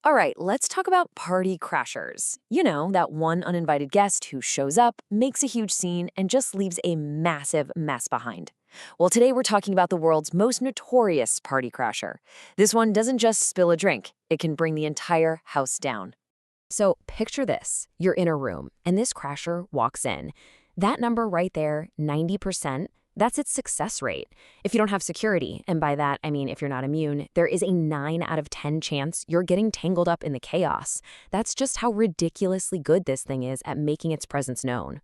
All right, let's talk about party crashers. You know, that one uninvited guest who shows up, makes a huge scene, and just leaves a massive mess behind. Well, today we're talking about the world's most notorious party crasher. This one doesn't just spill a drink, it can bring the entire house down. So picture this. You're in a room, and this crasher walks in. That number right there, 90%, that's its success rate. If you don't have security, and by that I mean if you're not immune, there is a 9 out of 10 chance you're getting tangled up in the chaos. That's just how ridiculously good this thing is at making its presence known.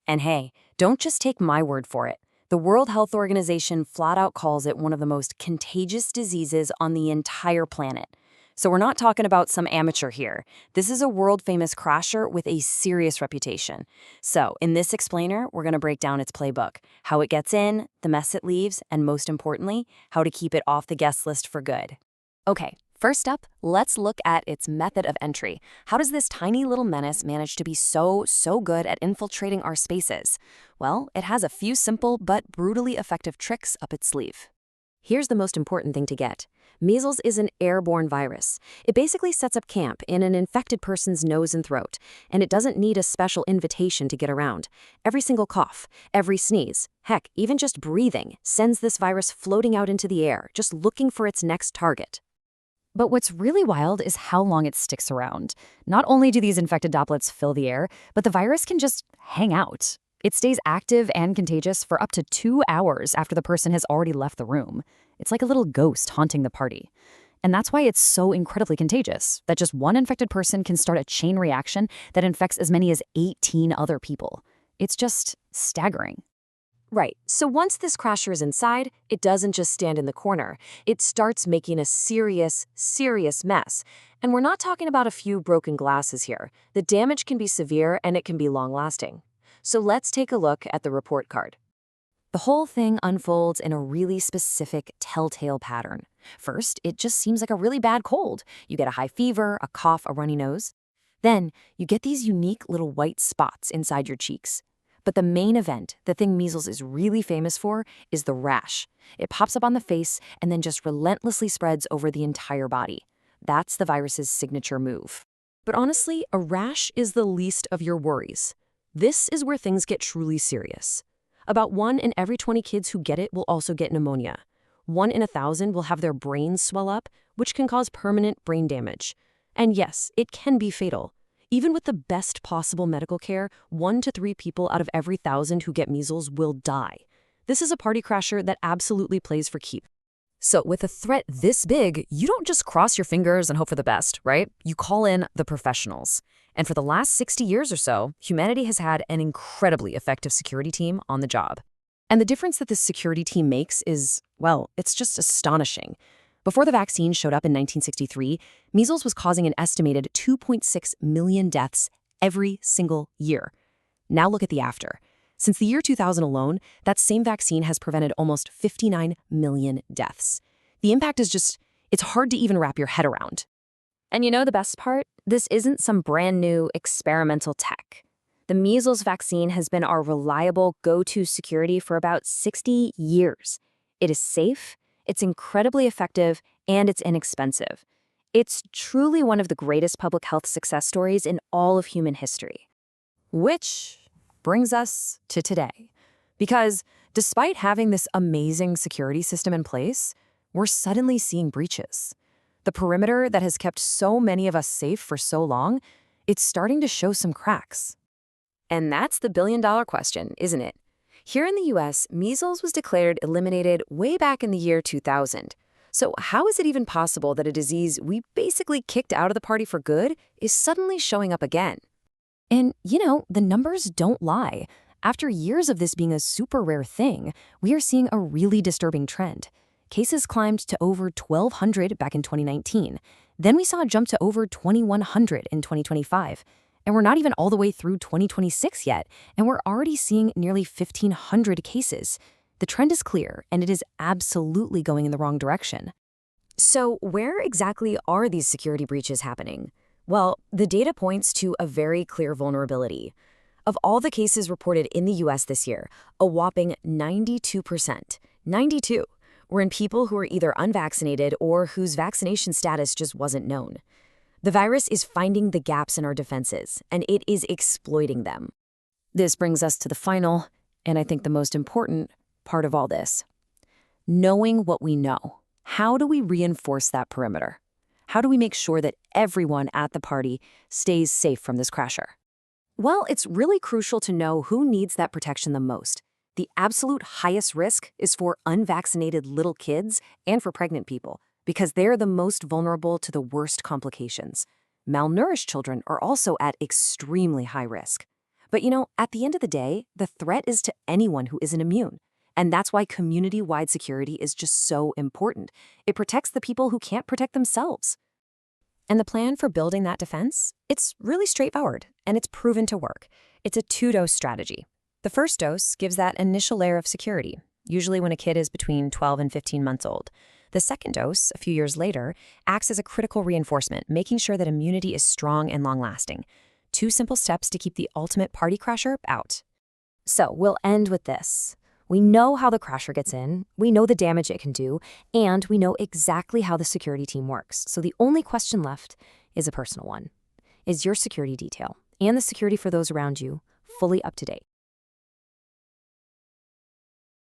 And hey, don't just take my word for it. The World Health Organization flat out calls it one of the most contagious diseases on the entire planet. So we're not talking about some amateur here. This is a world-famous crasher with a serious reputation. So in this explainer, we're going to break down its playbook, how it gets in, the mess it leaves, and most importantly, how to keep it off the guest list for good. Okay, first up, let's look at its method of entry. How does this tiny little menace manage to be so good at infiltrating our spaces? Well, it has a few simple but brutally effective tricks up its sleeve. Here's the most important thing to get. Measles is an airborne virus. It basically sets up camp in an infected person's nose and throat, and it doesn't need a special invitation to get around. Every single cough, every sneeze, heck, even just breathing, sends this virus floating out into the air, just looking for its next target. But what's really wild is how long it sticks around. Not only do these infected droplets fill the air, but the virus can just hang out. It stays active and contagious for up to 2 hours after the person has already left the room. It's like a little ghost haunting the party. And that's why it's so incredibly contagious, that just one infected person can start a chain reaction that infects as many as 18 other people. It's just staggering. Right, so once this crasher is inside, it doesn't just stand in the corner. It starts making a serious mess. And we're not talking about a few broken glasses here. The damage can be severe and it can be long-lasting. So let's take a look at the report card. The whole thing unfolds in a really specific telltale pattern. First, it just seems like a really bad cold. You get a high fever, a cough, a runny nose. Then, you get these unique little white spots inside your cheeks. But the main event, the thing measles is really famous for, is the rash. It pops up on the face and then just relentlessly spreads over the entire body. That's the virus's signature move. But honestly, a rash is the least of your worries. This is where things get truly serious. About 1 in every 20 kids who get it will also get pneumonia. 1 in 1,000 will have their brains swell up, which can cause permanent brain damage. And yes, it can be fatal. Even with the best possible medical care, 1 to 3 people out of every 1,000 who get measles will die. This is a party crasher that absolutely plays for keeps. So with a threat this big, you don't just cross your fingers and hope for the best, right? You call in the professionals. And for the last 60 years or so, humanity has had an incredibly effective security team on the job. And the difference that this security team makes is, well, it's just astonishing. Before the vaccine showed up in 1963, measles was causing an estimated 2.6 million deaths every single year. Now look at the after. Since the year 2000 alone, that same vaccine has prevented almost 59 million deaths. The impact is just, it's hard to even wrap your head around. And you know the best part? This isn't some brand new experimental tech. The measles vaccine has been our reliable go-to security for about 60 years. It is safe, it's incredibly effective, and it's inexpensive. It's truly one of the greatest public health success stories in all of human history. Which brings us to today. Because despite having this amazing security system in place, we're suddenly seeing breaches. The perimeter that has kept so many of us safe for so long, it's starting to show some cracks. And that's the billion-dollar question, isn't it? Here in the US, measles was declared eliminated way back in the year 2000. So how is it even possible that a disease we basically kicked out of the party for good is suddenly showing up again? And, you know, the numbers don't lie. After years of this being a super rare thing, we are seeing a really disturbing trend. Cases climbed to over 1,200 back in 2019. Then we saw a jump to over 2,100 in 2025. And we're not even all the way through 2026 yet, and we're already seeing nearly 1,500 cases. The trend is clear, and it is absolutely going in the wrong direction. So where exactly are these security breaches happening? Well, the data points to a very clear vulnerability. Of all the cases reported in the US this year, a whopping 92%, 92, were in people who were either unvaccinated or whose vaccination status just wasn't known. The virus is finding the gaps in our defenses, and it is exploiting them. This brings us to the final, and I think the most important, part of all this. Knowing what we know. How do we reinforce that perimeter? How do we make sure that everyone at the party stays safe from this crasher? Well, it's really crucial to know who needs that protection the most. The absolute highest risk is for unvaccinated little kids and for pregnant people, because they're the most vulnerable to the worst complications. Malnourished children are also at extremely high risk. But at the end of the day, the threat is to anyone who isn't immune. And that's why community-wide security is just so important. It protects the people who can't protect themselves. And the plan for building that defense? It's really straightforward, and it's proven to work. It's a 2-dose strategy. The first dose gives that initial layer of security, usually when a kid is between 12 and 15 months old. The second dose, a few years later, acts as a critical reinforcement, making sure that immunity is strong and long-lasting. 2 simple steps to keep the ultimate party crasher out. So we'll end with this. We know how the crasher gets in, we know the damage it can do, and we know exactly how the security team works. So the only question left is a personal one. Is your security detail and the security for those around you fully up to date?